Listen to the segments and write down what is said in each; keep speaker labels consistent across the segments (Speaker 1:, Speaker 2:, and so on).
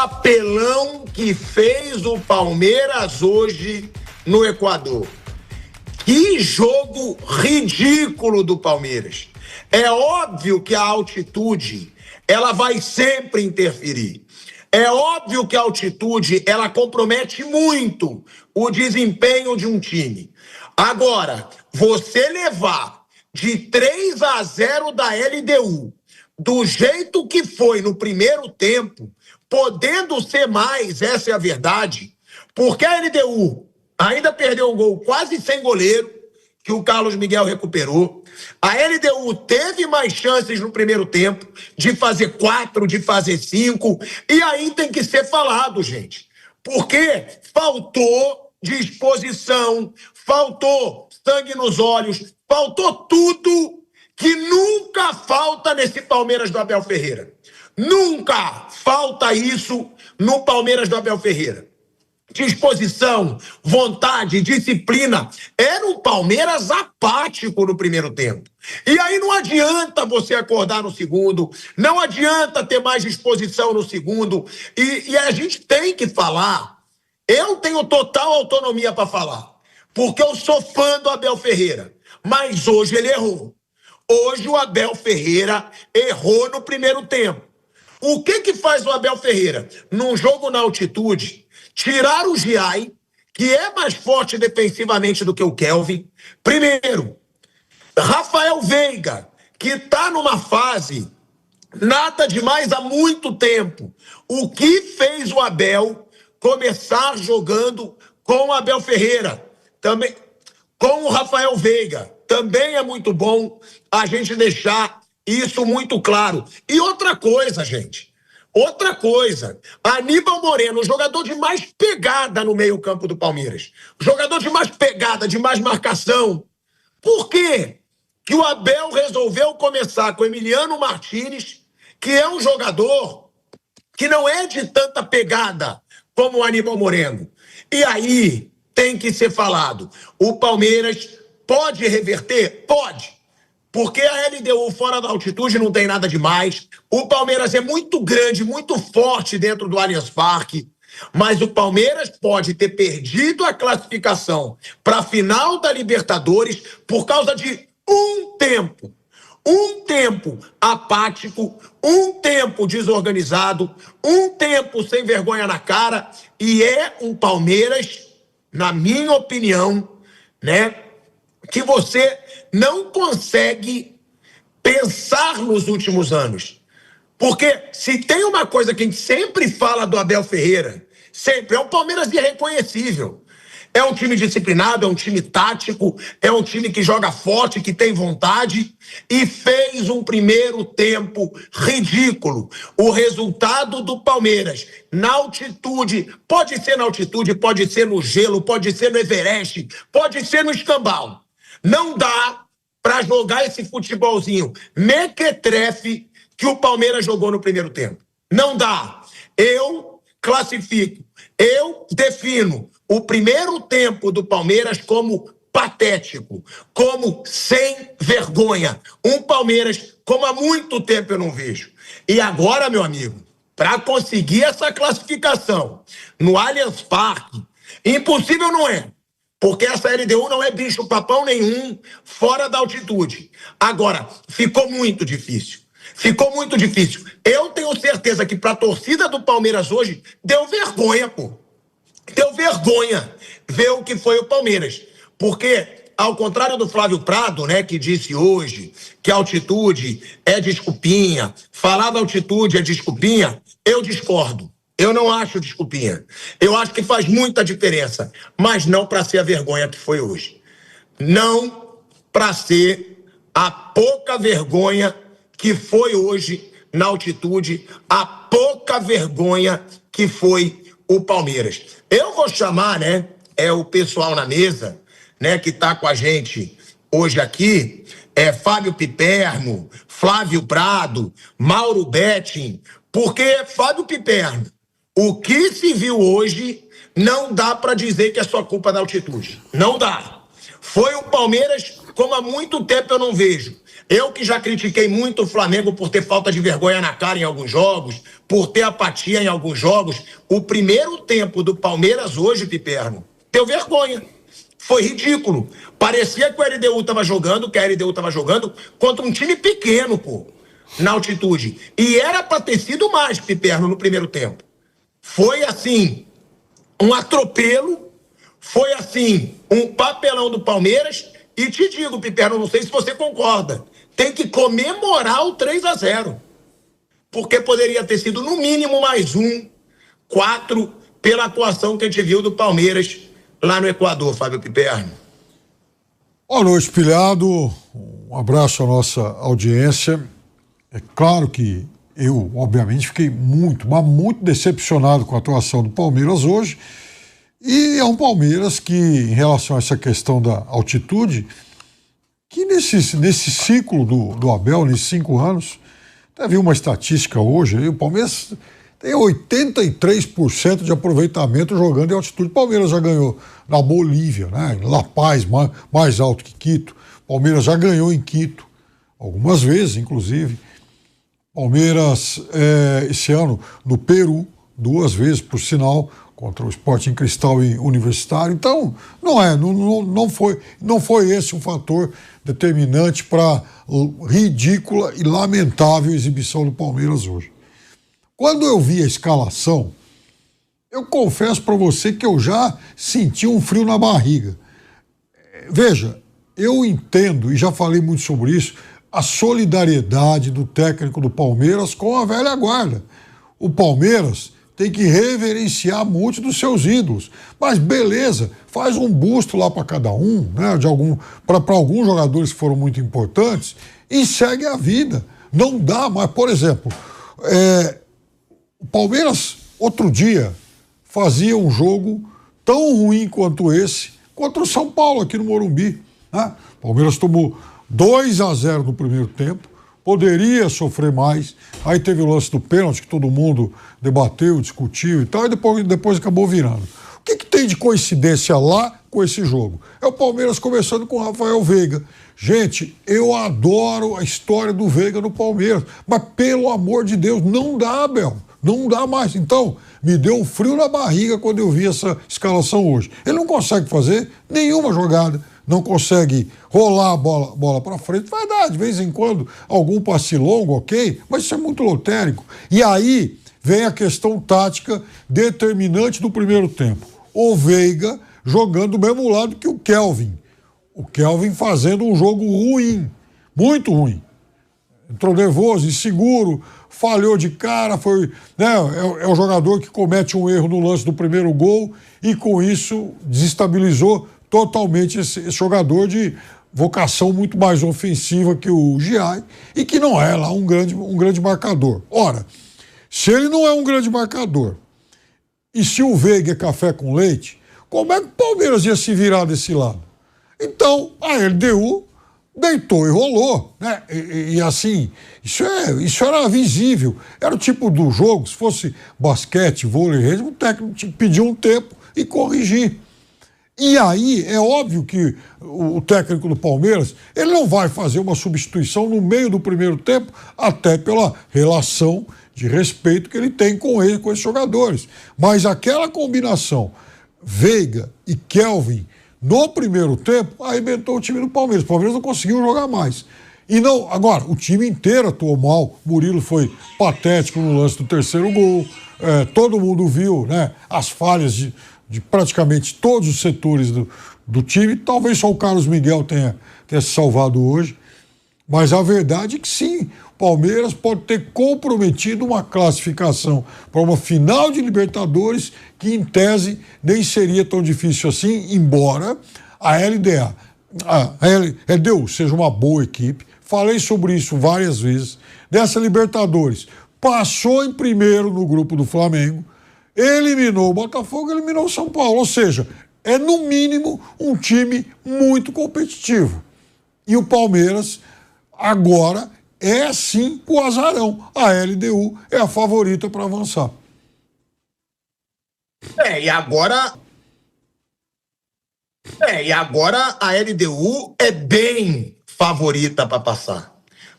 Speaker 1: papelão que fez o Palmeiras hoje no Equador. Que jogo ridículo do Palmeiras. É óbvio que a altitude, ela vai sempre interferir. É óbvio que a altitude, ela compromete muito o desempenho de um time. Agora, você levar de 3-0 da LDU, do jeito que foi no primeiro tempo, podendo ser mais, essa é a verdade, porque a LDU ainda perdeu o gol quase sem goleiro, que o Carlos Miguel recuperou. A LDU teve mais chances no primeiro tempo de fazer 4, de fazer 5, e aí tem que ser falado, gente, porque faltou disposição, faltou sangue nos olhos, faltou tudo que nunca falta nesse Palmeiras do Abel Ferreira. Nunca falta isso no Palmeiras do Abel Ferreira. Disposição, vontade, disciplina. Era um Palmeiras apático no primeiro tempo. E aí não adianta você acordar no segundo, não adianta ter mais disposição no segundo. E a gente tem que falar. Eu tenho total autonomia para falar, porque eu sou fã do Abel Ferreira. Mas hoje ele errou. Hoje o Abel Ferreira errou no primeiro tempo. O que faz o Abel Ferreira? Num jogo na altitude, tirar o Giai, que é mais forte defensivamente do que o Kelvin. Primeiro, Rafael Veiga, que está numa fase nada demais há muito tempo. O que fez o Abel começar jogando com o Abel Ferreira? Também com o Rafael Veiga. Também é muito bom a gente deixar isso muito claro. E outra coisa, gente. Outra coisa. Aníbal Moreno, o jogador de mais pegada no meio-campo do Palmeiras. Jogador de mais pegada, de mais marcação. Por quê que o Abel resolveu começar com Emiliano Martínez, que é um jogador que não é de tanta pegada como o Aníbal Moreno? E aí tem que ser falado. O Palmeiras pode reverter? Pode. Porque a LDU fora da altitude não tem nada demais. O Palmeiras é muito grande, muito forte dentro do Allianz Parque. Mas o Palmeiras pode ter perdido a classificação para a final da Libertadores por causa de um tempo. Um tempo apático, um tempo desorganizado, um tempo sem vergonha na cara. E é um Palmeiras, na minha opinião, né, que você não consegue pensar nos últimos anos. Porque se tem uma coisa que a gente sempre fala do Abel Ferreira, sempre, é um Palmeiras irreconhecível. É um time disciplinado, é um time tático, é um time que joga forte, que tem vontade, e fez um primeiro tempo ridículo. O resultado do Palmeiras, na altitude, pode ser na altitude, pode ser no gelo, pode ser no Everest, pode ser no Escambau. Não dá para jogar esse futebolzinho mequetrefe que o Palmeiras jogou no primeiro tempo. Não dá. Eu classifico, eu defino o primeiro tempo do Palmeiras como patético, como sem vergonha. Um Palmeiras como há muito tempo eu não vejo. E agora, meu amigo, para conseguir essa classificação no Allianz Parque, impossível não é. Porque essa LDU não é bicho-papão nenhum fora da altitude. Agora, ficou muito difícil. Ficou muito difícil. Eu tenho certeza que para a torcida do Palmeiras hoje, deu vergonha, pô. Deu vergonha ver o que foi o Palmeiras. Porque, ao contrário do Flávio Prado, né, que disse hoje que a altitude é desculpinha, falar da altitude é desculpinha, eu discordo. Eu não acho desculpinha. Eu acho que faz muita diferença, mas não para ser a vergonha que foi hoje. Não para ser a pouca vergonha que foi hoje na altitude, a pouca vergonha que foi o Palmeiras. Eu vou chamar, né, o pessoal na mesa, né, que tá com a gente hoje aqui, Fábio Piperno, Flávio Prado, Mauro Betting, porque Fábio Piperno, o que se viu hoje não dá para dizer que é só culpa da altitude. Não dá. Foi o Palmeiras como há muito tempo eu não vejo. Eu que já critiquei muito o Flamengo por ter falta de vergonha na cara em alguns jogos, por ter apatia em alguns jogos, o primeiro tempo do Palmeiras hoje, Piperno, deu vergonha. Foi ridículo. Parecia que o LDU estava jogando, que a LDU estava jogando contra um time pequeno, pô, na altitude. E era para ter sido mais, Piperno, no primeiro tempo. Foi assim, um atropelo, foi assim, um papelão do Palmeiras. E te digo, Piperno, não sei se você concorda, tem que comemorar o 3-0. Porque poderia ter sido no mínimo mais 4 pela atuação que a gente viu do Palmeiras lá no Equador, Fábio Piperno.
Speaker 2: Boa noite, pilhado. Um abraço à nossa audiência. É claro que eu, obviamente, fiquei muito, mas muito decepcionado com a atuação do Palmeiras hoje. E é um Palmeiras que, em relação a essa questão da altitude, que nesse ciclo do Abel, nesses 5 anos, até vi uma estatística hoje, o Palmeiras tem 83% de aproveitamento jogando em altitude. O Palmeiras já ganhou na Bolívia, né, em La Paz, mais alto que Quito. O Palmeiras já ganhou em Quito, algumas vezes, inclusive. Palmeiras, esse ano, no Peru, 2 vezes, por sinal, contra o Sporting Cristal e Universitário. Então, não foi esse um fator determinante para a ridícula e lamentável exibição do Palmeiras hoje. Quando eu vi a escalação, eu confesso para você que eu já senti um frio na barriga. Veja, eu entendo, e já falei muito sobre isso, a solidariedade do técnico do Palmeiras com a velha guarda. O Palmeiras tem que reverenciar muitos dos seus ídolos. Mas beleza, faz um busto lá para cada um, né, para alguns jogadores que foram muito importantes, e segue a vida. Não dá mais, por exemplo, o Palmeiras, outro dia, fazia um jogo tão ruim quanto esse contra o São Paulo, aqui no Morumbi, né? O Palmeiras tomou 2-0 no primeiro tempo, poderia sofrer mais, aí teve o lance do pênalti que todo mundo debateu, discutiu e tal, e depois acabou virando. O que tem de coincidência lá com esse jogo? É o Palmeiras começando com o Rafael Veiga. Gente, eu adoro a história do Veiga no Palmeiras, mas pelo amor de Deus, não dá, Abel, não dá mais. Então, me deu um frio na barriga quando eu vi essa escalação hoje. Ele não consegue fazer nenhuma jogada, não consegue rolar a bola para frente. Vai dar, de vez em quando, algum passe longo, ok, mas isso é muito lotérico. E aí vem a questão tática determinante do primeiro tempo. O Veiga jogando do mesmo lado que o Kelvin. O Kelvin fazendo um jogo ruim, muito ruim. Entrou nervoso, inseguro, falhou de cara, foi, né, é o jogador que comete um erro no lance do primeiro gol e com isso desestabilizou totalmente esse jogador de vocação muito mais ofensiva que o Giai e que não é lá um grande marcador. Ora, se ele não é um grande marcador e se o Veiga é café com leite, como é que o Palmeiras ia se virar desse lado? Então, a LDU deitou e rolou, né? E assim, isso era visível. Era o tipo do jogo, se fosse basquete, vôlei, o técnico tinha que pedir um tempo e corrigir. E aí, é óbvio que o técnico do Palmeiras, ele não vai fazer uma substituição no meio do primeiro tempo, até pela relação de respeito que ele tem com esses jogadores. Mas aquela combinação, Veiga e Kelvin, no primeiro tempo, arrebentou o time do Palmeiras. O Palmeiras não conseguiu jogar mais. E não, agora, o time inteiro atuou mal. Murilo foi patético no lance do terceiro gol. Todo mundo viu, né, as falhas de praticamente todos os setores do time. Talvez só o Carlos Miguel tenha se salvado hoje. Mas a verdade é que sim, o Palmeiras pode ter comprometido uma classificação para uma final de Libertadores que, em tese, nem seria tão difícil assim, embora a LDU seja uma boa equipe. Falei sobre isso várias vezes. Dessa Libertadores, passou em primeiro no grupo do Flamengo, eliminou o Botafogo, eliminou o São Paulo. Ou seja, é no mínimo um time muito competitivo. E o Palmeiras agora é sim o azarão. A LDU é a favorita para avançar.
Speaker 1: E agora a LDU é bem favorita para passar.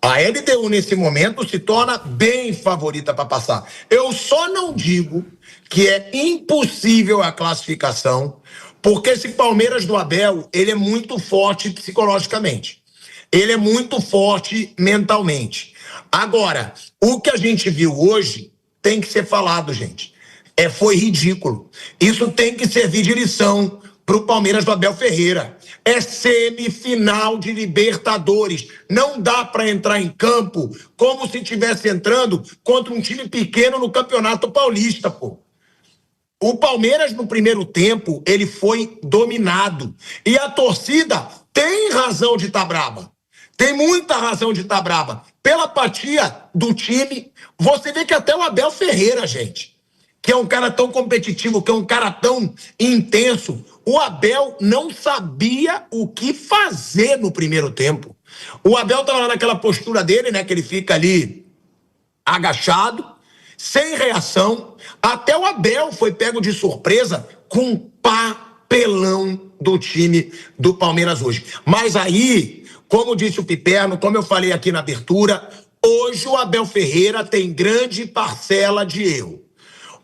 Speaker 1: A LDU, nesse momento, se torna bem favorita para passar. Eu só não digo que é impossível a classificação, porque esse Palmeiras do Abel, ele é muito forte psicologicamente. Ele é muito forte mentalmente. Agora, o que a gente viu hoje tem que ser falado, gente. Foi ridículo. Isso tem que servir de lição para o Palmeiras do Abel Ferreira. É semifinal de Libertadores. Não dá para entrar em campo como se estivesse entrando contra um time pequeno no Campeonato Paulista, pô. O Palmeiras, no primeiro tempo, ele foi dominado. E a torcida tem razão de estar braba. Tem muita razão de estar braba. Pela apatia do time, você vê que até o Abel Ferreira, gente, que é um cara tão competitivo, que é um cara tão intenso, o Abel não sabia o que fazer no primeiro tempo. O Abel estava lá naquela postura dele, né, que ele fica ali agachado, sem reação. Até o Abel foi pego de surpresa com um papelão do time do Palmeiras hoje. Mas aí, como disse o Piperno, como eu falei aqui na abertura, hoje o Abel Ferreira tem grande parcela de erro.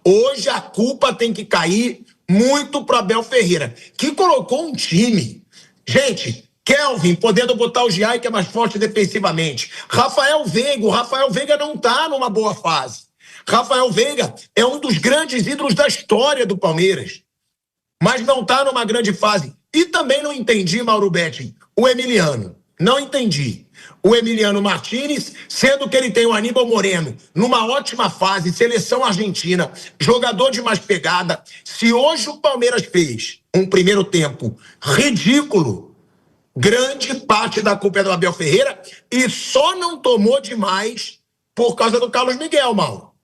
Speaker 1: Hoje a culpa tem que cair muito para Abel Ferreira, que colocou um time. Gente, Kelvin podendo botar o Giai, que é mais forte defensivamente. Rafael Veiga, o Rafael Veiga não está numa boa fase. Rafael Veiga é um dos grandes ídolos da história do Palmeiras, mas não está numa grande fase. E também não entendi, Mauro Betting, o Emiliano. Não entendi. O Emiliano Martínez, sendo que ele tem o Aníbal Moreno numa ótima fase, seleção argentina, jogador de mais pegada. Se hoje o Palmeiras fez um primeiro tempo ridículo, grande parte da culpa é do Abel Ferreira e só não tomou demais por causa do Carlos Miguel, Mauro.